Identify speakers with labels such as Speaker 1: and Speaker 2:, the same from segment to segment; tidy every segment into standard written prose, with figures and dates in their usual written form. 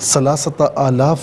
Speaker 1: 3,000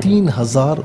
Speaker 1: 3,000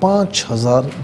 Speaker 1: 5,000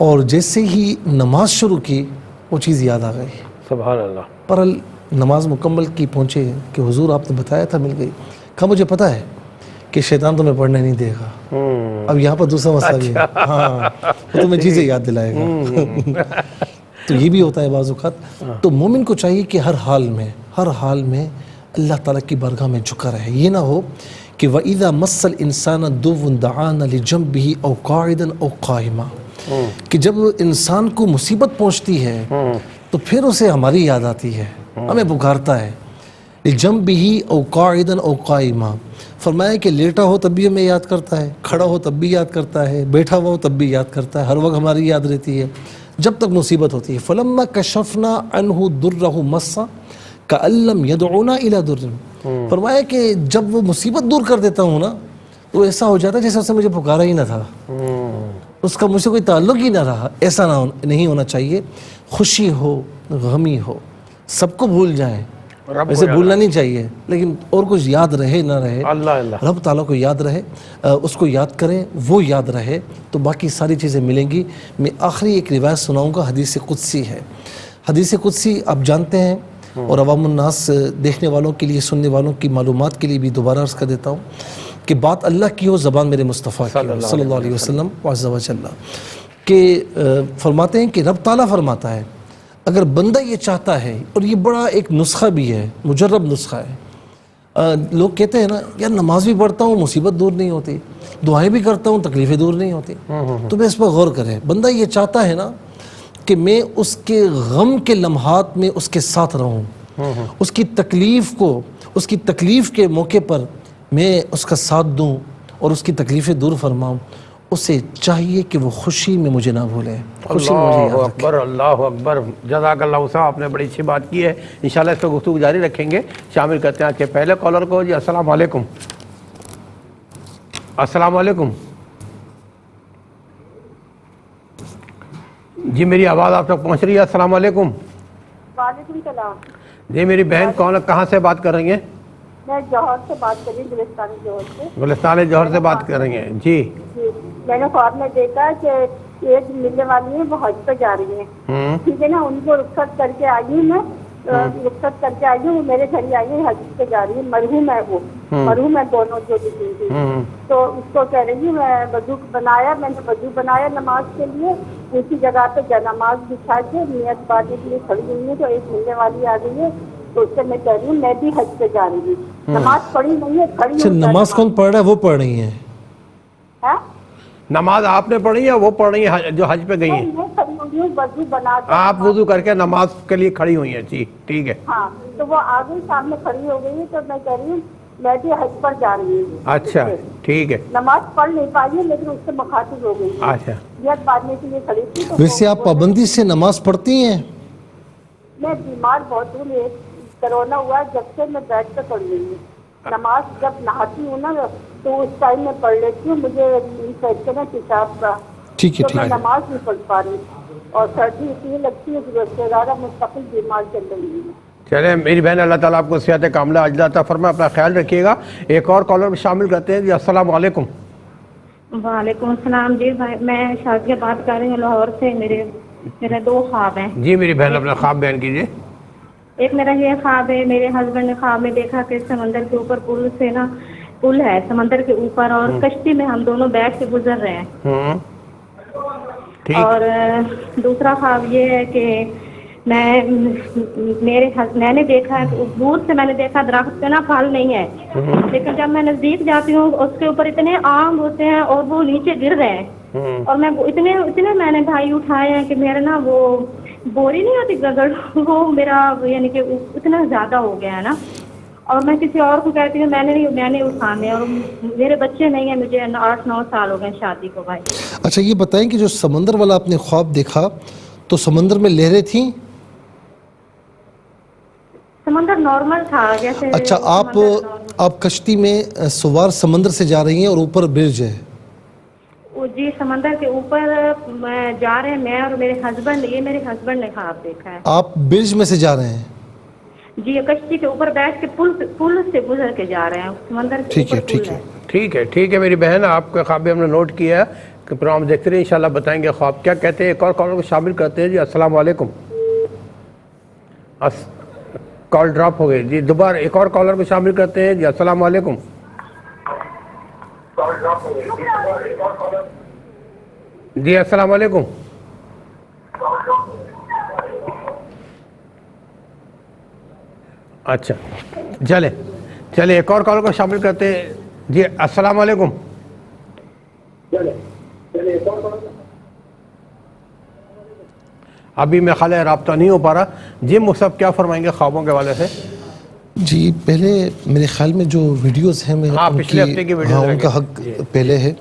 Speaker 1: اور جیسے ہی نماز شروع کی وہ چیز یاد آ گئی.
Speaker 2: سبحان اللہ.
Speaker 1: پر نماز مکمل کی پہنچے کہ حضور آپ نے بتایا تھا مل گئی. کہا مجھے پتہ ہے کہ شیطان تمہیں پڑھنے نہیں دے گا. اب یہاں پر دوسرا مسئلہ بھی ہے. ہاں وہ تمہیں چیزیں یاد دلائے گا. تو یہ بھی ہوتا ہے بعض اوقات. تو مومن کو چاہیے کہ ہر حال میں اللہ تعالیٰ کی بارگاہ میں جھکا رہے. یہ نہ ہو کہ وَإِذَا مَسَّ الْإِنسَانَ ضُرٌّ دَعَانَ لِجَنبِهِ أَوْ قَاعِدًا أَوْ قَائِمًا, کہ جب انسان کو مصیبت پہنچتی ہے تو پھر اسے ہماری یاد آتی ہے, ہمیں پکارتا ہے. لِجَنبِهِ أَوْ قَاعِدًا أَوْ قَائِمًا, فرمایا کہ لیٹا ہو تب بھی ہمیں یاد کرتا ہے, کھڑا ہو تب بھی یاد کرتا ہے, بیٹھا ہوا ہو تب بھی یاد کرتا ہے, ہر وقت ہماری یاد رہتی ہے جب تک مصیبت ہوتی ہے. فَلَمَّا كَشَفْنَا عَنْهُ ضُرَّهُ مَسَّ كَأَن لَّمْ يَدْعُونَا إِلَىٰ ضُرٍّ, فرمایا کہ جب وہ مصیبت دور کر دیتا ہوں نا تو ایسا ہو جاتا ہے جیسے اس نے مجھے پکارا ہی نہ تھا, اس کا مجھ سے کوئی تعلق ہی نہ رہا. ایسا نہیں ہونا چاہیے. خوشی ہو غمی ہو سب کو بھول جائیں, ویسے بھولنا نہیں چاہیے, لیکن اور کچھ یاد رہے نہ رہے رب تعالیٰ کو یاد رہے, اس کو یاد کریں, وہ یاد رہے تو باقی ساری چیزیں ملیں گی. میں آخری ایک روایت سناؤں گا, حدیث قدسی ہے. حدیث قدسی آپ جانتے ہیں, اور عوام الناس دیکھنے والوں کے لیے سننے والوں کی معلومات کے لیے بھی دوبارہ عرض کر دیتا ہوں کہ بات اللہ کی ہو, زبان میرے مصطفیٰ کی ہو صلی اللہ علیہ وسلم عز و جل, کہ فرماتے ہیں کہ رب تعالیٰ فرماتا ہے اگر بندہ یہ چاہتا ہے, اور یہ بڑا ایک نسخہ بھی ہے, مجرب نسخہ ہے. لوگ کہتے ہیں نا یار نماز بھی پڑھتا ہوں مصیبت دور نہیں ہوتی, دعائیں بھی کرتا ہوں تکلیفیں دور نہیں ہوتی. تو میں اس پر غور کریں. بندہ یہ چاہتا ہے نا کہ میں اس کے غم کے لمحات میں اس کے ساتھ رہوں, اس کی تکلیف کو, اس کی تکلیف کے موقع پر میں اس کا ساتھ دوں اور اس کی تکلیفیں دور فرماؤں, اسے چاہیے کہ وہ خوشی میں مجھے نہ بھولے, خوشی میں مجھے یاد
Speaker 2: اللہ
Speaker 1: رکھے.
Speaker 2: اکبر, اللہ اکبر. جزاک اللہ صاحب, آپ نے بڑی اچھی بات کی ہے. انشاءاللہ اس پہ گفتگو جاری رکھیں گے. شامل کرتے ہیں آج کے پہلے کالر کو. جی السلام علیکم. السلام علیکم. جی میری آواز آپ تک پہنچ رہی ہے؟ السلام علیکم.
Speaker 3: وعلیکم السلام.
Speaker 2: جی میری بہن کون, کہاں سے بات کر رہی ہیں؟
Speaker 3: میں جوہر سے بات کر رہی ہوں, گلستان جوہر سے.
Speaker 2: گلستان جوہر سے بات کر رہی ہیں. جی
Speaker 3: میں نے خواب میں دیکھا کہ ایک ملنے والی ہیں, وہ حج پہ جا رہی ہیں, ٹھیک ہے نا, ان کو رخصت کر کے آئی ہوں میں, رخصت کر کے آئی ہوں, وہ میرے گھر ہی آئی ہے, حج پہ جا رہی ہے. مرحوم ہے, وہ مرحوم ہے دونوں جو دکھی تھی. تو اس کو کہہ رہی ہوں میں وضو بنایا, میں نے وضو بنایا نماز کے لیے, اسی جگہ پہ نماز بچھا کے نیت باندھنے کے لیے کھڑی ہوئی ہے, تو ایک ملنے والی آ گئی ہے, تو اس سے میں کہہ رہی ہوں میں بھی حج پہ جا رہی ہوں. نماز پڑھی نہیں ہے, کھڑی ہوں.
Speaker 1: نماز کون پڑھ رہا ہے؟ وہ پڑھ رہی ہیں.
Speaker 2: نماز آپ نے پڑھی ہے, وہ پڑھ رہی ہیں جو حج پہ گئی ہیں؟
Speaker 3: میں کھڑی ہوئی ہوں وضو بنا کے.
Speaker 2: آپ وضو کر کے نماز کے لیے کھڑی ہوئی ہیں. جی ٹھیک ہے.
Speaker 3: ہاں, تو وہ آ گئی سامنے کھڑی ہو گئی ہے, تو میں کہہ رہی ہوں میں بھی حج پر جا رہی ہوں.
Speaker 2: اچھا ٹھیک ہے.
Speaker 3: نماز پڑھ نہیں پائی ہے لیکن اس سے مخاطب ہو گئی.
Speaker 2: اچھا,
Speaker 3: نیت باندھنے کے لیے کھڑی تھی.
Speaker 1: ویسے آپ پابندی سے نماز پڑھتی ہیں؟
Speaker 3: میں بیمار بہت ہوں, کرونا ہوا جب سے میں بیٹھ کر پڑھ رہی ہوں. نماز جب نہاتی ہوں نا تو اس ٹائم میں پڑھ لیتی ہوں, مجھے انفیکشن ہے پیشاب کا,
Speaker 1: ٹھیک ہے
Speaker 3: تو میں نماز نہیں پڑھ پا رہی, اور سردی اتنی لگتی ہے کہ اس سے زیادہ مستقل بیمار چل رہی ہوں.
Speaker 2: چلیں میری بہن, اللہ تعالیٰ آپ کو صحت کاملہ عاجلہ عطا فرمائے. اپنا خیال رکھیے گا. ایک اور کالر بھی شامل کرتے ہیں. جی السلام علیکم.
Speaker 4: وعلیکم السلام. جی بھائی میں شازیہ بات کر رہی ہوں لاہور سے. میرے دو خواب ہیں.
Speaker 2: جی میری بہن اپنا خواب بیان کیجیے.
Speaker 4: ایک میرا یہ خواب ہے, میرے ہسبینڈ نے خواب میں دیکھا کہ سمندر کے اوپر پل سے نا, پل ہے سمندر کے اوپر, اور کشتی میں ہم دونوں بیٹھ کے گزر رہے ہیں. اور دوسرا خواب یہ ہے کہ میں نے دیکھا دور سے, میں نے دیکھا درخت پہ نا پھل نہیں ہے, لیکن جب میں نزدیک جاتی ہوں اس کے اوپر اتنے آم ہوتے ہیں اور وہ نیچے گر رہے ہیں, اور میں اتنے میں نے بھائی اٹھائے ہیں کہ میرا نا وہ بوری نہیں ہوتی گگڑ, وہ میرا یعنی کہ اتنا زیادہ ہو گیا ہے نا, اور میں کسی اور کو کہتی ہوں میں نے اٹھانے, اور میرے بچے نہیں ہیں, مجھے 8-9 سال ہو گئے شادی کو. بھائی
Speaker 1: اچھا یہ بتائیں کہ جو سمندر والا آپ نے خواب دیکھا تو سمندر میں لہریں تھیں؟
Speaker 4: سمندر نارمل تھا جیسے.
Speaker 1: اچھا آپ کشتی میں سوار سمندر سے جا رہی ہیں اور اوپر برج ہے؟
Speaker 4: جی سمندر کے اوپر جا رہے ہیں میں اور میرے ہسبینڈ, یہ میرے ہسبینڈ نے خواب دیکھا ہے.
Speaker 1: آپ برج میں سے جا رہے ہیں؟
Speaker 4: جی کشتی کے اوپر بیٹھ کے پل سے گزر کے جا رہے ہیں, سمندر کے اوپر پل ہے.
Speaker 2: ٹھیک ہے میری بہن, آپ کا خواب بھی ہم نے نوٹ کیا ہے. کہ پروگرام دیکھتے رہے انشاءاللہ بتائیں گے خواب کیا کہتے ہیں. ایک اور کالر کو شامل کرتے ہیں. جی السلام علیکم. کال ڈراپ ہو گئی. جی دوبارہ ایک اور کالر کو شامل کرتے ہیں. جی السلام علیکم. جی السلام علیکم. اچھا چلے ایک اور کالر کو شامل کرتے ہیں. جی السلام علیکم. ابھی میں خیال ہے رابطہ نہیں ہو پا رہا. جی مصعب کیا فرمائیں گے خوابوں کے حوالے سے؟
Speaker 1: جی پہلے میرے خیال میں جو ویڈیوز ہیں میں
Speaker 2: پچھلے ہفتے کی ویڈیوز
Speaker 1: ان کا حق پہلے ہے.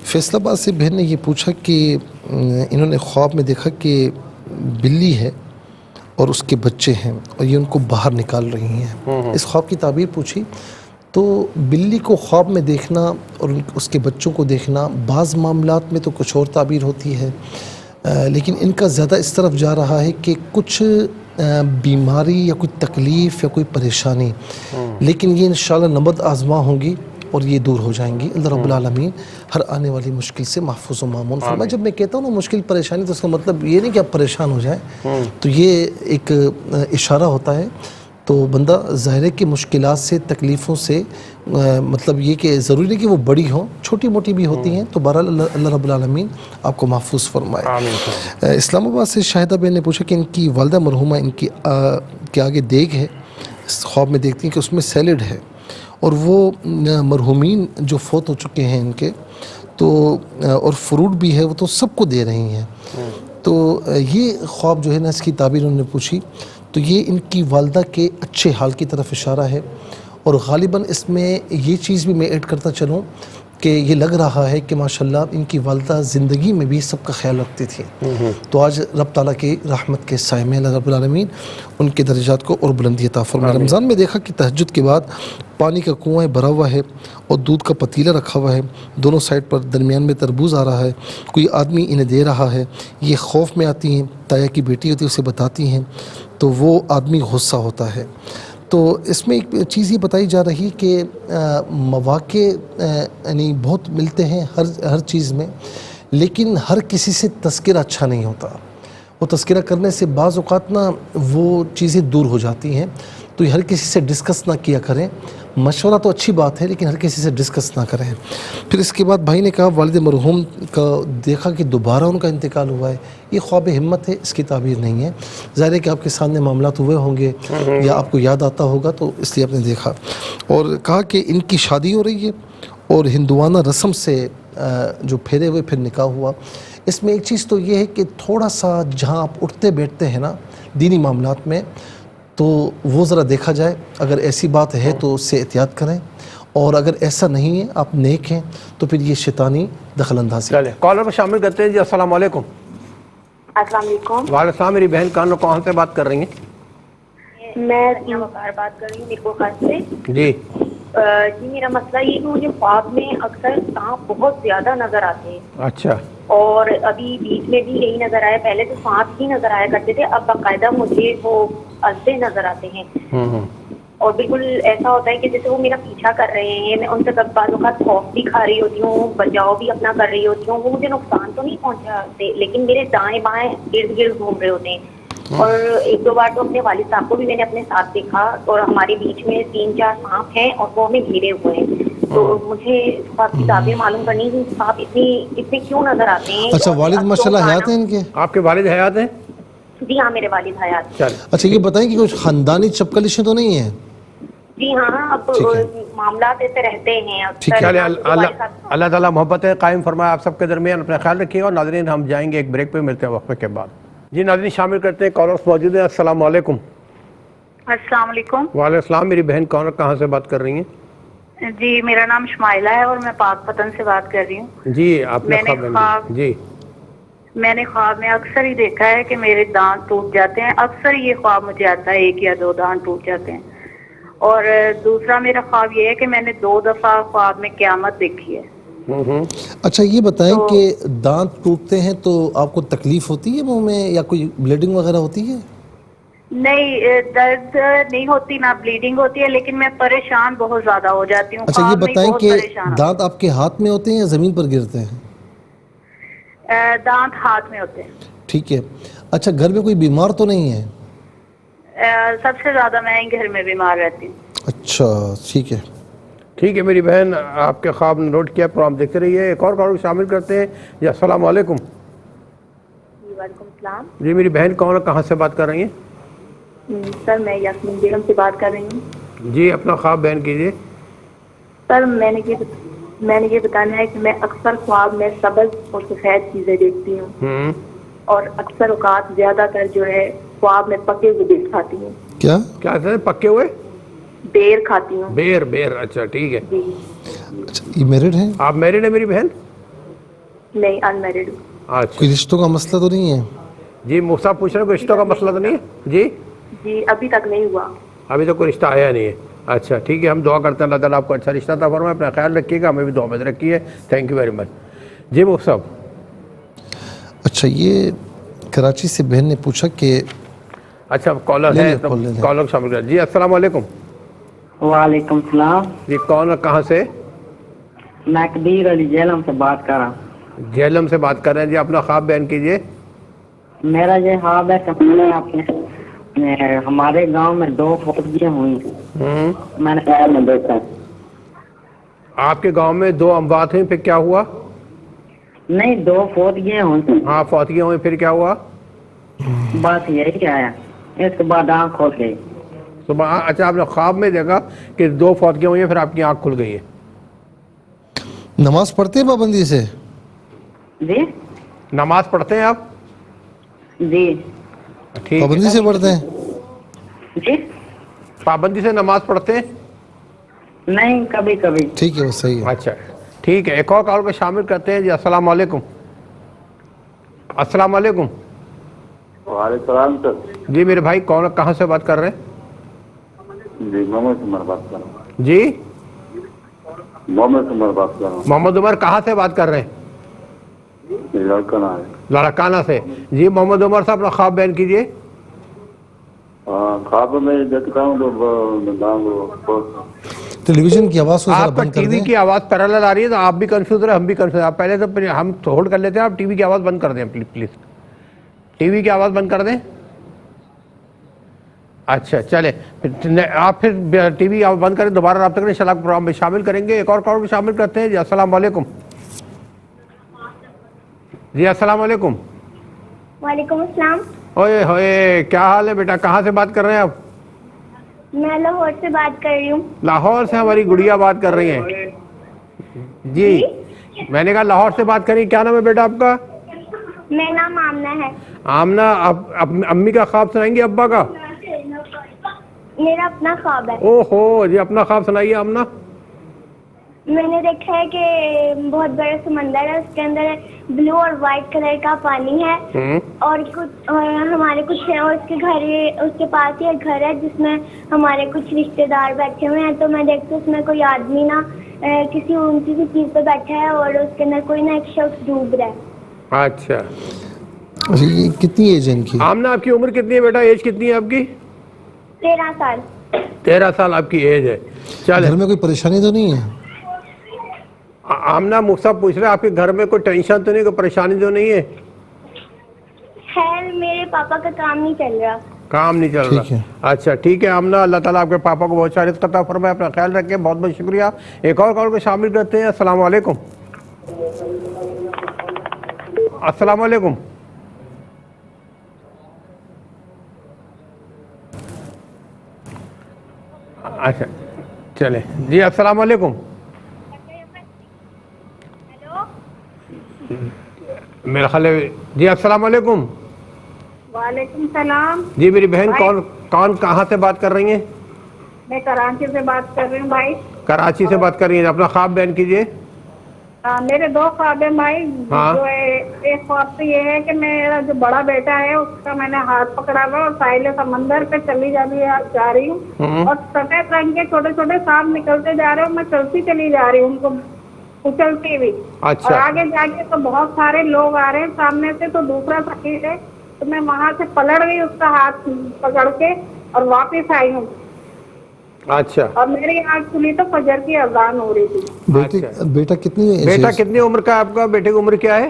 Speaker 1: فیصل آباد سے بہن نے یہ پوچھا کہ انہوں نے خواب میں دیکھا کہ بلی ہے اور اس کے بچے ہیں اور یہ ان کو باہر نکال رہی ہیں. اس خواب کی تعبیر پوچھی تو بلی کو خواب میں دیکھنا اور اس کے بچوں کو دیکھنا بعض معاملات میں تو کچھ اور تعبیر ہوتی ہے، لیکن ان کا زیادہ اس طرف جا رہا ہے کہ کچھ بیماری یا کوئی تکلیف یا کوئی پریشانی، لیکن یہ انشاءاللہ نبض آزما ہوں گی اور یہ دور ہو جائیں گی. اللہ رب العالمین ہر آنے والی مشکل سے محفوظ و مامون فرمائے. جب میں کہتا ہوں نا مشکل پریشانی تو اس کا مطلب یہ نہیں کہ آپ پریشان ہو جائیں، تو یہ ایک اشارہ ہوتا ہے. تو بندہ ظاہر ہے کہ مشکلات سے تکلیفوں سے مطلب یہ کہ ضروری نہیں کہ وہ بڑی ہوں، چھوٹی موٹی بھی ہوتی ہیں، تو بہرحال اللہ رب العالمین آپ کو محفوظ فرمائے. اسلام آباد سے شاہدہ بہن نے پوچھا کہ ان کی والدہ مرحومہ ان کی کے آگے دیگ ہے، خواب میں دیکھتی ہیں کہ اس میں سیلڈ ہے اور وہ مرحومین جو فوت ہو چکے ہیں ان کے تو اور فروٹ بھی ہے وہ تو سب کو دے رہی ہیں. تو یہ خواب جو ہے نا اس کی تعبیر انہوں نے پوچھی تو یہ ان کی والدہ کے اچھے حال کی طرف اشارہ ہے. اور غالباً اس میں یہ چیز بھی میں ایڈ کرتا چلوں کہ یہ لگ رہا ہے کہ ماشاءاللہ ان کی والدہ زندگی میں بھی سب کا خیال رکھتی تھی. تو آج رب تعالیٰ کی رحمت کے سائے میں اللہ رب العالمین ان کے درجات کو اور بلندی عطا فرمائے. رمضان میں دیکھا کہ تہجد کے بعد پانی کا کنواں بھرا ہوا ہے اور دودھ کا پتیلا رکھا ہوا ہے، دونوں سائڈ پر درمیان میں تربوز آ رہا ہے، کوئی آدمی انہیں دے رہا ہے. یہ خوف میں آتی ہیں، تایا کی بیٹی ہوتی ہے اسے بتاتی ہیں تو وہ آدمی غصہ ہوتا ہے. تو اس میں ایک چیز یہ بتائی جا رہی کہ مواقع یعنی بہت ملتے ہیں ہر چیز میں، لیکن ہر کسی سے تذکرہ اچھا نہیں ہوتا. وہ تذکرہ کرنے سے بعض اوقات نا وہ چیزیں دور ہو جاتی ہیں. تو یہ ہر کسی سے ڈسکس نہ کیا کریں. مشورہ تو اچھی بات ہے لیکن ہر کسی سے ڈسکس نہ کریں. پھر اس کے بعد بھائی نے کہا والد مرحوم کا دیکھا کہ دوبارہ ان کا انتقال ہوا ہے. یہ خواب ہمت ہے، اس کی تعبیر نہیں ہے. ظاہر ہے کہ آپ کے سامنے معاملات ہوئے ہوں گے یا آپ کو یاد آتا ہوگا تو اس لیے آپ نے دیکھا. اور کہا کہ ان کی شادی ہو رہی ہے اور ہندوانہ رسم سے جو پھیرے ہوئے پھر نکاح ہوا. اس میں ایک چیز تو یہ ہے کہ تھوڑا سا جہاں آپ اٹھتے بیٹھتے ہیں نا دینی معاملات میں تو وہ ذرا دیکھا جائے. اگر ایسی بات ہے تو اس سے احتیاط کریں، اور اگر ایسا نہیں ہے آپ نیک ہیں تو پھر یہ شیطانی دخل اندازی.
Speaker 2: چلے کالر کو شامل کرتے ہیں. جی السلام علیکم.
Speaker 3: السلام علیکم.
Speaker 2: وعلیکم السلام. میری بہن کہاں سے بات کر رہی ہیں؟
Speaker 3: میں وقار بات کر رہی ہوں میرے کو خط سے.
Speaker 2: جی
Speaker 3: جی میرا مسئلہ یہ کہ مجھے خواب میں اکثر سانپ بہت زیادہ نظر آتے ہیں.
Speaker 2: اچھا.
Speaker 3: اور ابھی بیچ میں بھی یہی نظر آیا. پہلے تو سانپ ہی نظر آیا کرتے تھے، اب باقاعدہ مجھے وہ اژدھے نظر آتے ہیں. اور بالکل ایسا ہوتا ہے کہ جیسے وہ میرا پیچھا کر رہے ہیں. میں ان سے بعض اوقات خوف بھی کھا رہی ہوتی ہوں، بچاؤ بھی اپنا کر رہی ہوتی ہوں. وہ مجھے نقصان تو نہیں پہنچاتے لیکن میرے دائیں بائیں ارد گرد گھوم رہے ہوتے ہیں. اور ایک دو بار تو اپنے والد صاحب کو بھی میں نے اپنے ساتھ دیکھا اور ہمارے بیچ میں 3-4 سانپ ہیں اور وہ ہمیں گھیرے ہوئے ہیں. تو مجھے خواب کی تعبیر معلوم کرنی ہے کہ سانپ اتنے کیوں نظر آتے ہیں.
Speaker 1: اچھا والد ماشاءاللہ حیات ہیں ان کے؟
Speaker 2: آپ کے والد حیات ہیں؟
Speaker 3: جی ہاں میرے والد حیات.
Speaker 1: اچھا یہ بتائیں کہ کچھ خاندانی چپکلشیں تو نہیں ہیں؟
Speaker 3: جی ہاں اب معاملات ایسے رہتے ہیں.
Speaker 2: اللہ تعالیٰ محبت قائم فرمائے آپ سب کے درمیان. اپنا خیال رکھیے. اور ناظرین ہم جائیں گے ایک بریک پہ، ملتے ہیں وقفے کے بعد. جی ناظرین شامل کرتے ہیں. کالرز موجود ہیں. السلام علیکم.
Speaker 3: السلام علیکم.
Speaker 2: وعلیکم السلام. میری بہن کہاں سے بات کر رہی ہیں؟
Speaker 3: جی میرا نام شمائلہ ہے اور میں پاک پتن سے بات کر رہی ہوں. جی
Speaker 2: آپ نے
Speaker 3: میں نے خواب میں اکثر ہی دیکھا ہے کہ میرے دانت ٹوٹ جاتے ہیں. اکثر یہ خواب مجھے آتا ہے 1 یا 2 دانت ٹوٹ جاتے ہیں. اور دوسرا میرا خواب یہ ہے کہ میں نے 2 دفعہ خواب میں قیامت دیکھی ہے.
Speaker 1: اچھا یہ بتائیں کہ دانت ٹوٹتے ہیں تو آپ کو تکلیف ہوتی ہے منہ میں یا کوئی بلیڈنگ وغیرہ ہوتی ہے؟
Speaker 3: نہیں درد نہیں ہوتی، نہ بلیڈنگ ہوتی ہے، لیکن میں پریشان بہت زیادہ ہو جاتی ہوں.
Speaker 1: اچھا یہ بتائیں کہ دانت آپ کے ہاتھ میں ہوتے ہیں یا زمین پر گرتے ہیں؟
Speaker 5: دانت ہاتھ میں ہوتے ہیں.
Speaker 1: ٹھیک ہے. اچھا گھر میں کوئی بیمار تو نہیں ہے؟
Speaker 5: سب سے زیادہ میں ہی گھر میں بیمار رہتی ہوں.
Speaker 1: اچھا ٹھیک ہے.
Speaker 2: ٹھیک ہے میری بہن، آپ کے خواب نے نوٹ کیا، پروگرام دیکھتے رہیے. ایک اور کال شامل کرتے ہیں. جی السلام علیکم.
Speaker 5: جی وعلیکم السلام.
Speaker 2: جی میری بہن کون اور کہاں سے بات کر رہی ہیں؟
Speaker 5: سر میں یاسمین بیگم سے بات کر رہی ہوں.
Speaker 2: جی اپنا خواب بیان کیجیے.
Speaker 5: سر میں نے یہ بتانا ہے کہ میں اکثر خواب میں سبز اور سفید چیزیں دیکھتی ہوں اور اکثر اوقات زیادہ تر جو ہے خواب میں پکے ہوئے بیر کھاتی ہوں.
Speaker 1: کیا
Speaker 2: کیا کہتے ہیں؟ پکے ہوئے
Speaker 5: بیر کھاتی ہوں.
Speaker 2: بیر. اچھا ٹھیک ہے.
Speaker 5: جی
Speaker 1: اچھا یہ میرڈ ہیں؟
Speaker 2: آپ میرڈ ہیں میری بہن؟
Speaker 5: نہیں ان میرڈ.
Speaker 2: اچھا
Speaker 1: کوئی رشتوں کا مسئلہ تو نہیں ہے؟
Speaker 2: جی مصعب پوچھ رہے ہیں کوئی رشتوں کا مسئلہ تو نہیں ہے؟ جی
Speaker 5: جی ابھی تک نہیں ہوا.
Speaker 2: ابھی تو کوئی رشتہ آیا نہیں ہے. اچھا ٹھیک ہے، ہم دعا کرتے ہیں اللہ تعالیٰ آپ کو اچھا رشتہ عطا فرمائے. اپنا خیال رکھیے گا، ہمیں بھی دعا میں رکھیے. Thank you very much. جی مصعب.
Speaker 1: اچھا یہ کراچی سے بہن نے پوچھا کہ
Speaker 2: اچھا کالر
Speaker 1: لے
Speaker 2: ہے
Speaker 1: لیں،
Speaker 2: تو
Speaker 1: کال لے لیں.
Speaker 2: کالر شامل کر. جی السلام علیکم.
Speaker 6: وعلیکم السلام.
Speaker 2: جی کون اور کہاں سے؟
Speaker 6: میں قدیر علی جہلم سے بات کر رہا ہوں.
Speaker 2: جہلم سے بات کر رہے ہیں. جی اپنا خواب بیان کیجیے.
Speaker 6: میرا یہ خواب ہے کہ ہمارے گاؤں میں 2 فوجیاں ہوئی. میں نے خواب میں دیکھا.
Speaker 2: آپ کے گاؤں میں 2 اموات ہیں، پھر کیا ہوا؟
Speaker 6: نہیں 2 فوجیاں ہوئی.
Speaker 2: ہاں فوتگیاں ہوئیں، پھر کیا ہوا؟
Speaker 6: بس یہی آیا. اس کے بعد آنکھ کھول گئی.
Speaker 2: صبح اچھا آپ نے خواب میں دیکھا کہ 2 فوتگیاں ہوئی ہیں، پھر آپ کی آنکھ کھل گئی ہے.
Speaker 1: نماز پڑھتے ہیں پابندی سے؟
Speaker 6: جی
Speaker 2: نماز پڑھتے ہیں آپ؟
Speaker 6: جی
Speaker 2: ٹھیک
Speaker 1: پابندی
Speaker 2: ہے.
Speaker 1: سے پڑھتے ہیں؟
Speaker 6: جی
Speaker 2: پابندی سے نماز پڑھتے ہیں؟
Speaker 6: نہیں کبھی کبھی.
Speaker 1: ٹھیک ہے وہ صحیح ہے.
Speaker 2: اچھا ٹھیک ہے. ایک اور کال کو شامل کرتے ہیں. جی السلام علیکم. السلام علیکم.
Speaker 7: وعلیکم السلام سر.
Speaker 2: جی میرے بھائی کون اور کہاں سے بات کر رہے ہیں؟
Speaker 7: جی محمد عمر بات کر رہا ہوں.
Speaker 2: جی
Speaker 7: محمد عمر بات کر رہا ہوں.
Speaker 2: محمد عمر کہاں سے بات کر رہے ہیں؟
Speaker 7: لڑکا نہ ہے.
Speaker 2: لاڑکانہ سے. جی محمد عمر صاحب اپنا خواب بیان کیجیے.
Speaker 7: خواب میں دیکھتا ہوں تو
Speaker 1: ٹیلی ویژن کی آواز کو ذرا
Speaker 2: آپ کا
Speaker 1: بند
Speaker 2: ٹی
Speaker 1: کر
Speaker 2: وی
Speaker 1: دیں.
Speaker 2: کی آواز پیرالل آ رہی ہے تو آپ بھی کنفیوز رہے، ہم بھی کنفیوز. آپ پہلے تو ہم ہولڈ کر لیتے ہیں، آپ ٹی وی کی آواز بند کر دیں پلیز. ٹی وی کی آواز بند کر دیں. اچھا چلے آپ پھر ٹی وی بند کریں، دوبارہ رابطہ کریں، انشاءاللہ پروگرام میں شامل کریں گے. ایک اور کال کو شامل کرتے ہیں. جی السلام علیکم. جی السلام علیکم.
Speaker 8: وعلیکم السلام.
Speaker 2: اوئے ہوئے کیا حال ہے بیٹا؟ کہاں سے بات کر رہے ہیں آپ؟
Speaker 8: میں لاہور سے بات کر رہی ہوں.
Speaker 2: لاہور سے ہماری گڑیا بات کر رہی ہیں. جی میں نے کہا لاہور سے بات کری. کیا نام ہے بیٹا آپ کا؟
Speaker 8: میرا نام آمنہ ہے.
Speaker 2: آمنہ. امی کا خواب سنائیں گے ابا کا؟
Speaker 8: میرا اپنا خواب ہے.
Speaker 2: او ہو جی اپنا خواب سنائیے آمنہ.
Speaker 8: میں نے دیکھا ہے کہ بہت بڑا سمندر ہے، اس کے اندر بلو اور وائٹ کلر کا پانی ہے اور ہمارے کچھ ہے اور اس کے پاس ہی ایک گھر ہے جس میں ہمارے کچھ رشتے دار بیٹھے ہوئے ہیں. تو میں دیکھتی ہوں اس میں کوئی آدمی نا کسی اونچی سی چیز پہ بیٹھا ہے اور اس کے اندر کوئی نہ ایک شخص ڈوب رہا ہے.
Speaker 2: اچھا
Speaker 1: یہ کتنی ایج ہے ان کی؟
Speaker 2: آمنہ آپ کی عمر کتنی ہے بیٹا؟ ایج کتنی ہے آپ کی؟
Speaker 8: 13 سال.
Speaker 2: 13 سال آپ کی ایج ہے. چلے
Speaker 1: گھر میں کوئی پریشانی تو نہیں ہے؟
Speaker 2: آمنہ مصعب پوچھ رہے ہیں آپ کے گھر میں کوئی ٹینشن تو نہیں، کوئی پریشانی تو نہیں ہے؟
Speaker 8: خیر میرے پاپا کا کام نہیں چل رہا.
Speaker 2: کام نہیں چل
Speaker 1: ٹھیک ہے.
Speaker 2: رہا. اچھا ٹھیک ہے آمنہ، اللہ تعالیٰ آپ کے پاپا کو بہت ساری رزق عطا فرمائے. اپنا خیال رکھیں. بہت بہت شکریہ. ایک اور کال کو شامل کرتے ہیں. السلام علیکم. السلام علیکم. اچھا چلے. جی السلام علیکم. میرا خیال ہے. جی السلام علیکم.
Speaker 3: وعلیکم السلام.
Speaker 2: جی میری بہن کون کہاں سے بات کر رہی ہیں؟
Speaker 3: میں کراچی سے بات کر رہی ہوں بھائی.
Speaker 2: کراچی سے بات کر رہی ہیں. اپنا خواب بیان کیجیے.
Speaker 3: میرے 2 خواب ہیں بھائی.
Speaker 2: ہاں.
Speaker 3: جو ایک خواب تو یہ ہے کہ میرا جو بڑا بیٹا ہے اس کا میں نے ہاتھ پکڑا ہوا اور ساحل سمندر پہ چلی جا رہی ہوں اور سفید رنگ کے چھوٹے چھوٹے سانپ نکلتے جا رہے ہیں. میں چلتی چلی جا رہی ہوں ان کو اچلتی ہوئی. اور آگے جا کے تو بہت سارے لوگ آ رہے ہیں سامنے سے. تو دوسرا فقیر ہے تو میں وہاں سے پلٹ گئی اس کا ہاتھ پکڑ کے اور واپس آئی ہوں.
Speaker 2: اچھا.
Speaker 3: اور میری آنکھ کھلی تو فجر کی اذان ہو رہی تھی.
Speaker 1: بیٹا کتنی ایج ہے؟
Speaker 2: بیٹا کتنی عمر کا ہے آپ کا؟ بیٹے کی عمر کیا ہے؟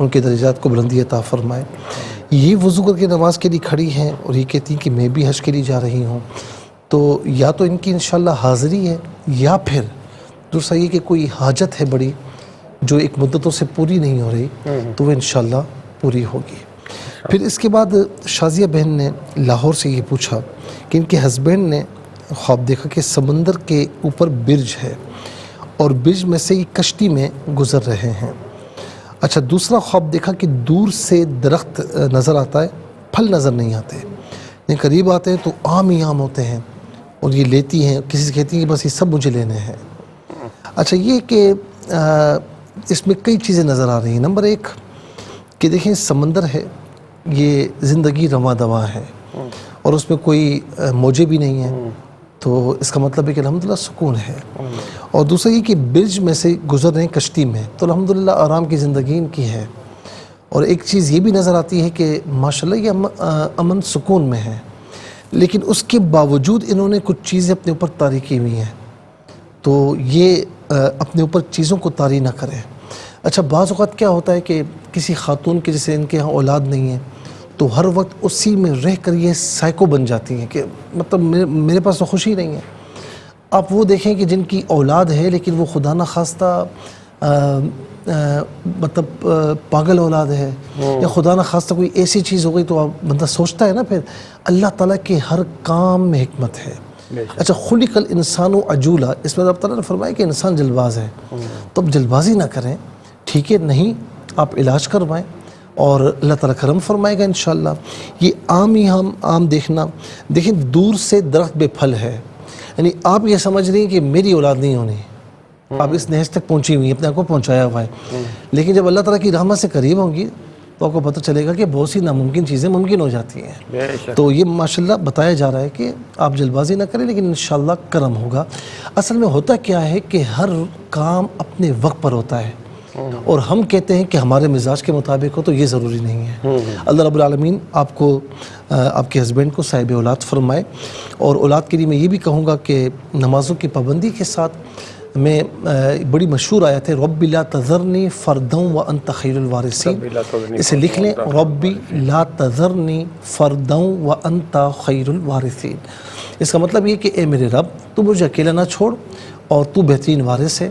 Speaker 1: ان کے درجات کو بلندی عطا فرمائے. یہ وضو کر کے نماز کے لیے کھڑی ہیں اور یہ کہتی ہیں کہ میں بھی حج کے لیے جا رہی ہوں. تو یا تو ان کی انشاءاللہ حاضری ہے یا پھر دوسرا یہ کہ کوئی حاجت ہے بڑی جو ایک مدتوں سے پوری نہیں ہو رہی, تو وہ انشاءاللہ پوری ہوگی. پھر اس کے بعد شازیہ بہن نے لاہور سے یہ پوچھا کہ ان کے ہسبینڈ نے خواب دیکھا کہ سمندر کے اوپر برج ہے اور برج میں سے یہ کشتی میں گزر رہے ہیں. اچھا, دوسرا خواب دیکھا کہ دور سے درخت نظر آتا ہے, پھل نظر نہیں آتے, لیکن قریب آتے ہیں تو آم ہی آم ہوتے ہیں اور یہ لیتی ہیں, کسی سے کہتی ہیں کہ بس یہ سب مجھے لینے ہیں. اچھا, یہ کہ اس میں کئی چیزیں نظر آ رہی ہیں. نمبر ایک کہ دیکھیں سمندر ہے, یہ زندگی رواں دواں ہے اور اس میں کوئی موجے بھی نہیں ہیں, تو اس کا مطلب ہے کہ الحمدللہ سکون ہے. اور دوسرا یہ کہ برج میں سے گزر رہے ہیں کشتی میں, تو الحمدللہ آرام کی زندگی ان کی ہے. اور ایک چیز یہ بھی نظر آتی ہے کہ ماشاءاللہ یہ امن سکون میں ہے, لیکن اس کے باوجود انہوں نے کچھ چیزیں اپنے اوپر طاری کی ہوئی ہیں, تو یہ اپنے اوپر چیزوں کو طاری نہ کریں. اچھا, بعض اوقات کیا ہوتا ہے کہ کسی خاتون کے جیسے ان کے ہاں اولاد نہیں ہے تو ہر وقت اسی میں رہ کر یہ سائیکو بن جاتی ہیں کہ مطلب میرے پاس تو خوشی نہیں ہے. آپ وہ دیکھیں کہ جن کی اولاد ہے لیکن وہ خدا نخواستہ مطلب پاگل اولاد ہے یا خدا نخواستہ کوئی ایسی چیز ہو گئی, تو آپ بندہ سوچتا ہے نا پھر اللہ تعالیٰ کے ہر کام میں حکمت ہے. اچھا, خلق الانسان عجولا, اس میں اللہ تعالیٰ نے فرمایا کہ انسان جلد باز ہے, تو اب جلد بازی نہ کریں, ٹھیک ہے, نہیں آپ علاج کروائیں اور اللہ تعالیٰ کرم فرمائے گا انشاءاللہ. یہ عام ہی ہم عام دیکھنا, دیکھیں دور سے درخت بے پھل ہے, یعنی آپ یہ سمجھ رہی ہیں کہ میری اولاد نہیں ہونی, آپ اس نہج تک پہنچی ہوئی ہیں, اپنے آپ کو پہنچایا ہوا ہے, لیکن جب اللہ تعالیٰ کی رحمت سے قریب ہوں گی تو آپ کو پتہ چلے گا کہ بہت سی ناممکن چیزیں ممکن ہو جاتی ہیں. تو یہ ماشاءاللہ بتایا جا رہا ہے کہ آپ جلد بازی نہ کریں, لیکن انشاءاللہ کرم ہوگا. اصل میں ہوتا کیا ہے کہ ہر کام اپنے وقت پر ہوتا ہے, اور ہم کہتے ہیں کہ ہمارے مزاج کے مطابق ہو, تو یہ ضروری نہیں ہے. اللہ رب العالمین آپ کو آپ کے ہسبینڈ کو صاحب اولاد فرمائے. اور اولاد کے لیے میں یہ بھی کہوں گا کہ نمازوں کی پابندی کے ساتھ میں بڑی مشہور آیت ہے, ربی لا تذرنی فرداً وانت خیر الوارثین, اسے لکھ لیں, ربی لا تذرنی فرداً وانت خیر الوارثین. اس کا مطلب یہ کہ اے میرے رب تو مجھے اکیلا نہ چھوڑ اور تو بہترین وارث ہے.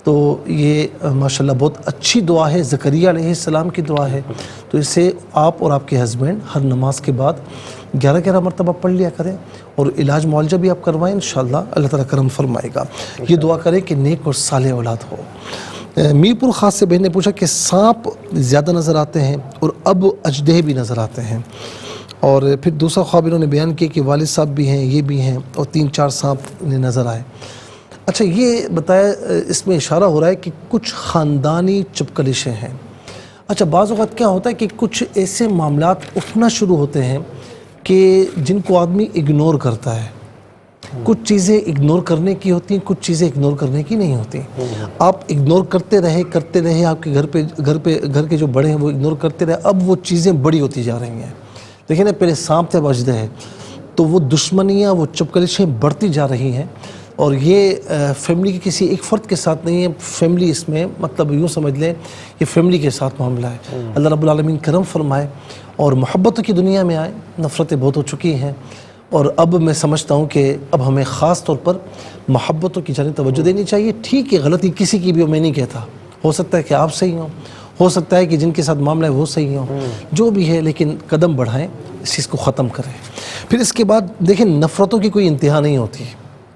Speaker 1: تو یہ ماشاءاللہ بہت اچھی دعا ہے, زکریا علیہ السلام کی دعا ہے. تو اسے آپ اور آپ کے ہسبینڈ ہر نماز کے بعد 11 مرتبہ پڑھ لیا کریں, اور علاج معالجہ بھی آپ کروائیں, انشاءاللہ اللہ تعالیٰ کرم فرمائے گا. یہ دعا کریں کہ نیک اور صالح اولاد ہو. میرپور خاص سے بہن نے پوچھا کہ سانپ زیادہ نظر آتے ہیں اور اب اژدہے بھی نظر آتے ہیں, اور پھر دوسرا خواب انہوں نے بیان کیا کہ والد صاحب بھی ہیں, یہ بھی ہیں, اور 3-4 سانپ انہیں نظر آئے. اچھا, یہ بتایا اس میں اشارہ ہو رہا ہے کہ کچھ خاندانی چپکلشیں ہیں. اچھا, بعض اوقات کیا ہوتا ہے کہ کچھ ایسے معاملات اٹھنا شروع ہوتے ہیں کہ جن کو آدمی اگنور کرتا ہے. کچھ چیزیں اگنور کرنے کی ہوتی ہیں, کچھ چیزیں اگنور کرنے کی نہیں ہوتی. آپ اگنور کرتے رہے, آپ کے گھر کے جو بڑے ہیں وہ اگنور کرتے رہے, اب وہ چیزیں بڑی ہوتی جا رہی ہیں. دیکھیں نا, پہلے سانپ تھے, اب اژدہے, تو وہ دشمنیاں, وہ چپکلشیں بڑھتی جا رہی ہیں. اور یہ فیملی کے کسی ایک فرد کے ساتھ نہیں ہے, فیملی اس میں مطلب یوں سمجھ لیں یہ فیملی کے ساتھ معاملہ ہے. اللہ رب العالمین کرم فرمائے اور محبتوں کی دنیا میں آئے. نفرتیں بہت ہو چکی ہیں, اور اب میں سمجھتا ہوں کہ اب ہمیں خاص طور پر محبتوں کی جانب توجہ دینی چاہیے. ٹھیک ہے, غلطی کسی کی بھی ہو, میں نہیں کہتا, ہو سکتا ہے کہ آپ صحیح ہوں, ہو سکتا ہے کہ جن کے ساتھ معاملہ ہے وہ صحیح ہوں, جو بھی ہے, لیکن قدم بڑھائیں, اس چیز کو ختم کریں. پھر اس کے بعد دیکھیں نفرتوں کی کوئی انتہا نہیں ہوتی,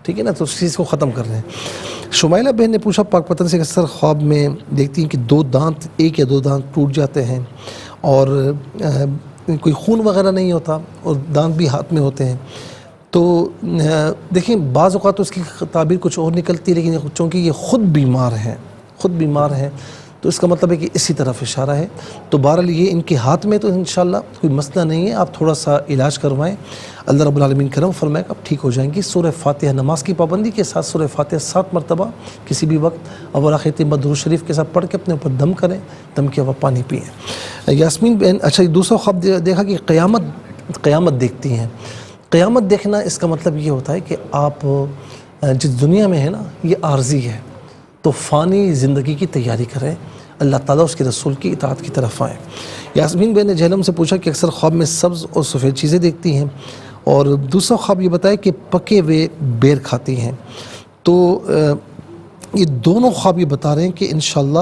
Speaker 1: ٹھیک ہے نا, تو اس چیز کو ختم کر رہے ہیں. شمائلہ بہن نے پوچھا پاک پتن سے کہ اکثر خواب میں دیکھتی ہیں کہ 2 دانت, 1 یا 2 دانت ٹوٹ جاتے ہیں اور کوئی خون وغیرہ نہیں ہوتا, اور دانت بھی ہاتھ میں ہوتے ہیں. تو دیکھیں بعض اوقات تو اس کی تعبیر کچھ اور نکلتی ہے, لیکن چونکہ یہ خود بیمار ہیں تو اس کا مطلب ہے کہ اسی طرف اشارہ ہے. تو بہرحال یہ ان کے ہاتھ میں تو انشاءاللہ کوئی مسئلہ نہیں ہے, آپ تھوڑا سا علاج کروائیں, اللہ رب العالمین کرم فرمائے گا, آپ ٹھیک ہو جائیں گی. سورہ فاتحہ نماز کی پابندی کے ساتھ سورہ فاتحہ 7 مرتبہ کسی بھی وقت اول آخر تیمہ درود شریف کے ساتھ پڑھ کے اپنے اوپر دم کریں, دم کے بعد پانی پئیں. یاسمین بہن, اچھا دوسرا خواب دیکھا کہ قیامت دیکھتی ہیں. قیامت دیکھنا اس کا مطلب یہ ہوتا ہے کہ آپ جس دنیا میں ہیں نا یہ عارضی ہے, تو فانی زندگی کی تیاری کریں, اللہ تعالیٰ اس کے رسول کی اطاعت کی طرف آئیں۔ یاسمین بہن نے جہلم سے پوچھا کہ اکثر خواب میں سبز اور سفید چیزیں دیکھتی ہیں، اور دوسرا خواب یہ بتایا کہ پکے ہوئے بیر کھاتی ہیں۔ تو یہ دونوں خواب یہ بتا رہے ہیں کہ انشاءاللہ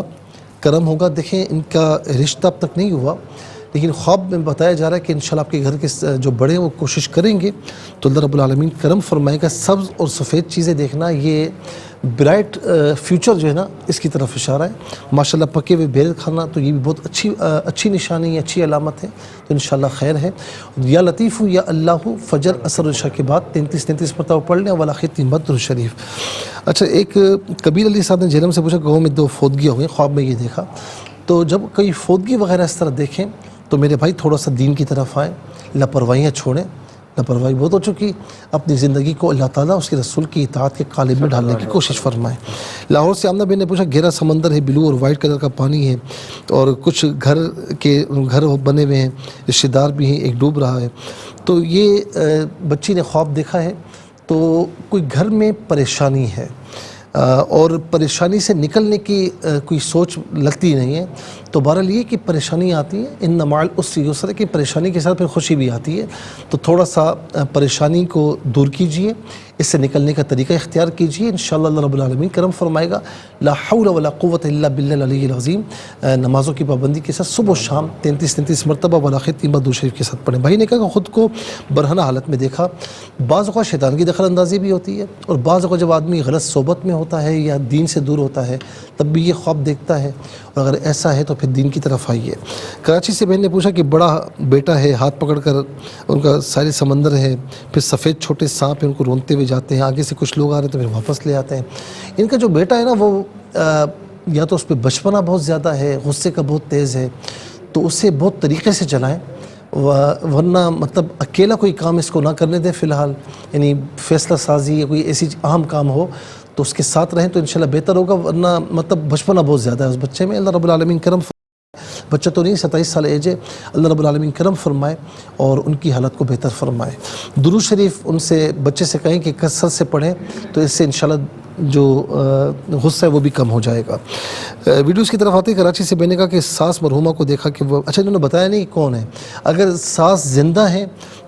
Speaker 1: کرم ہوگا۔ دیکھیں ان کا رشتہ اب تک نہیں ہوا، لیکن خواب میں بتایا جا رہا ہے کہ انشاءاللہ آپ کے گھر کے جو بڑے ہیں وہ کوشش کریں گے تو اللہ رب العالمین کرم فرمائے گا۔ سبز اور سفید چیزیں دیکھنا یہ برائٹ فیوچر جو ہے نا اس کی طرف اشارہ ہے۔ ماشاءاللہ پکے ہوئے بیر کھانا تو یہ بھی بہت اچھی نشانی ہے، اچھی علامت ہے، تو انشاءاللہ خیر ہے۔ یا لطیف یا اللہ فجر اثر عشاء کے بعد 33 مرتبہ پڑھ لیں، والا ختم بدر شریف۔ اچھا، ایک کبیر علی صاحب نے جہلم سے پوچھا گاؤں میں 2 فوتگیاں ہوئی، خواب میں یہ دیکھا۔ تو جب کوئی فوتگی وغیرہ اس طرح دیکھیں تو میرے بھائی تھوڑا سا دین کی طرف آئیں، لاپرواہیاں چھوڑیں۔ لاپرواہی بہت ہو چکی، اپنی زندگی کو اللہ تعالیٰ اس کے رسول کی اطاعت کے قالب میں ڈالنے کی کوشش فرمائیں۔ لاہور سے آمنہ بہن نے پوچھا گہرا سمندر ہے، بلو اور وائٹ کلر کا پانی ہے، اور کچھ گھر بنے ہوئے ہیں، رشتہ دار بھی ہیں، ایک ڈوب رہا ہے۔ تو یہ بچی نے خواب دیکھا ہے، تو کوئی گھر میں پریشانی ہے اور پریشانی سے نکلنے کی کوئی سوچ لگتی نہیں ہے، تو بہرحال یہ کہ پریشانی آتی ہے، ان مع العسر یسرا کی پریشانی کے ساتھ پھر خوشی بھی آتی ہے، تو تھوڑا سا پریشانی کو دور کیجئے، اس سے نکلنے کا طریقہ اختیار کیجئے، انشاءاللہ اللہ رب العالمین کرم فرمائے گا۔ لا حول ولا قوت الا باللہ العلی العظیم، نمازوں کی پابندی کے ساتھ صبح و شام 33 مرتبہ ولا ختم بدر شریف کے ساتھ پڑھیں۔ بھائی نے کہا کہ خود کو برہنہ حالت میں دیکھا، بعض اوقات شیطان کی دخل اندازی بھی ہوتی ہے، اور بعض اوقات جب آدمی غلط صحبت میں ہوتا ہے یا دین سے دور ہوتا ہے تب بھی یہ خواب دیکھتا ہے، اور اگر ایسا ہے تو پھر دین کی طرف آئیے۔ کراچی سے بہن نے پوچھا کہ بڑا بیٹا ہے، ہاتھ پکڑ کر ان کا سارے سمندر ہے، پھر سفید چھوٹے سانپ ہیں ان کو رونتے ہوئے جاتے ہیں، آگے سے کچھ لوگ آ رہے ہیں تو پھر واپس لے آتے ہیں۔ ان کا جو بیٹا ہے نا وہ یا تو اس پہ بچپنا بہت زیادہ ہے، غصے کا بہت تیز ہے، تو اسے بہت طریقے سے چلائیں، ورنہ مطلب اکیلا کوئی کام اس کو نہ کرنے دیں فی الحال، یعنی فیصلہ سازی یا کوئی ایسی اہم کام ہو تو اس کے ساتھ رہیں تو انشاءاللہ بہتر ہوگا، ورنہ مطلب بچپنا بہت زیادہ ہے اس بچے میں۔ اللہ رب العالمین کرم فرمائے، بچہ تو نہیں 27 سال ایج ہے، اللہ رب العالمین کرم فرمائے اور ان کی حالت کو بہتر فرمائے۔ درود شریف ان سے بچے سے کہیں کہ کثرت سے پڑھیں تو اس سے انشاءاللہ جو غصہ ہے وہ بھی کم ہو جائے گا۔ ویڈیوز کی طرف آتے کراچی سے میں نے کہا کہ ساس مرحومہ کو دیکھا کہ وہ اچھا انہوں نے بتایا نہیں کون ہے، اگر ساس زندہ ہیں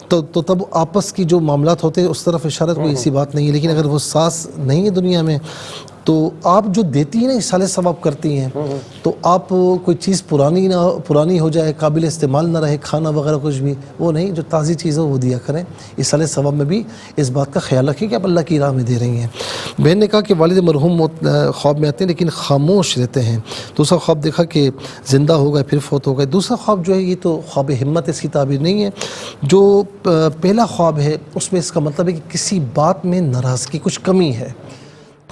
Speaker 1: تو تب آپس کی جو معاملات ہوتے ہیں اس طرف اشارت کوئی ایسی بات نہیں ہے، لیکن اگر وہ ساس نہیں ہے دنیا میں تو آپ جو دیتی ہیں نا اصالہ ثواب کرتی ہیں، تو آپ کوئی چیز پرانی ہو جائے، قابل استعمال نہ رہے، کھانا وغیرہ کچھ بھی وہ نہیں، جو تازی چیز ہے وہ دیا کریں۔ اصالہ ثواب میں بھی اس بات کا خیال رکھیں کہ آپ اللہ کی راہ میں دے رہی ہیں۔ بہن نے کہا کہ والد مرحوم خواب میں آتے ہیں لیکن خاموش رہتے ہیں، دوسرا خواب دیکھا کہ زندہ ہو گئے پھر فوت ہو گئے۔ دوسرا خواب جو ہے یہ تو خواب ہمت اس کی تعبیر نہیں ہے، جو پہلا خواب ہے اس میں اس کا مطلب ہے کہ کسی بات میں ناراضگی، کچھ کمی ہے،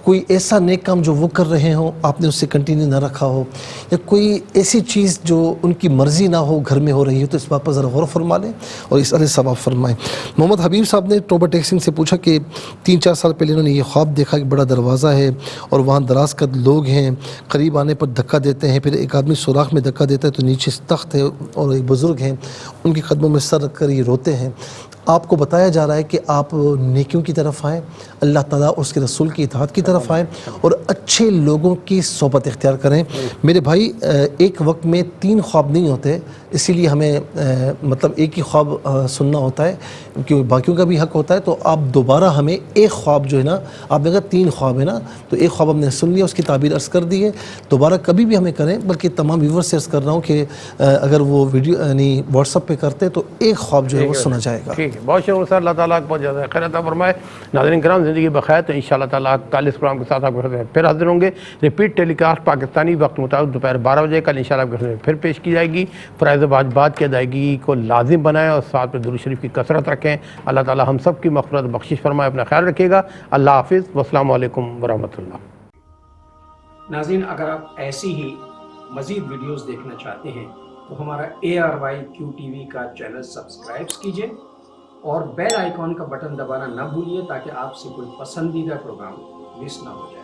Speaker 1: کوئی ایسا نیک کام جو وہ کر رہے ہوں آپ نے اس سے کنٹینیو نہ رکھا ہو، یا کوئی ایسی چیز جو ان کی مرضی نہ ہو گھر میں ہو رہی ہو، تو اس بات پر ذرا غور فرما لیں اور اس علیہ ثواب فرمائیں۔ محمد حبیب صاحب نے ٹوبا ٹیکسنگ سے پوچھا کہ 3-4 سال پہلے انہوں نے یہ خواب دیکھا کہ بڑا دروازہ ہے اور وہاں دراز قد لوگ ہیں، قریب آنے پر دھکا دیتے ہیں، پھر ایک آدمی سوراخ میں دھکا دیتا ہے تو نیچے تخت ہے اور ایک بزرگ ہیں، ان کے قدموں میں سر رکھ کر یہ روتے ہیں۔ آپ کو بتایا جا رہا ہے کہ آپ نیکیوں کی طرف آئیں، اللہ تعالیٰ اس کے رسول کی اطاعت کی طرف آئیں اور اچھے لوگوں کی صحبت اختیار کریں۔ میرے بھائی ایک وقت میں 3 خواب نہیں ہوتے، اسی لیے ہمیں مطلب ایک ہی خواب سننا ہوتا ہے کیونکہ باقیوں کا بھی حق ہوتا ہے، تو آپ دوبارہ ہمیں ایک خواب جو ہے نا، آپ نے کہا 3 خواب ہے نا، تو ایک خواب ہم نے سن لیا، اس کی تعبیر عرض کر دی ہے، دوبارہ کبھی بھی ہمیں کریں، بلکہ تمام ویور سے عرض کر رہا ہوں کہ اگر وہ ویڈیو یعنی واٹس ایپ پہ کرتے تو ایک خواب جو ہے وہ سنا جائے گا۔
Speaker 2: ٹھیک ہے، بہت شکریہ سر، اللہ تعالیٰ کو بہت زیادہ خیر عطا فرمائے۔ ناظرین کرام زندگی بخیر، تو انشاءاللہ تعالیٰ کل اس پروگرام کے ساتھ آپ کے پھر حاضر ہوں گے۔ ریپیٹ ٹیلی کاسٹ پاکستانی وقت مطابق دوپہر 12 بجے کل انشاءاللہ آپ کے پھر پیش کی جائے گی۔ فرائض واجبات کی ادائیگی کو لازم بنائیں اور ساتھ میں درود شریف کی کثرت رکھیں۔ اللہ تعالیٰ ہم سب کی مغفرت بخشش فرمائے، اپنا خیال رکھیے گا۔ اللہ حافظ، والسلام علیکم ورحمۃ اللہ۔
Speaker 9: ناظرین اگر آپ ایسی ہی مزید ویڈیوز دیکھنا چاہتے ہیں تو ہمارا ARYQTV کا چینل سبسکرائب کیجئے اور بیل آئیکن کا بٹن دبانا نہ بھولیے تاکہ آپ سے کوئی پسندیدہ پروگرام مس نہ ہو جائے۔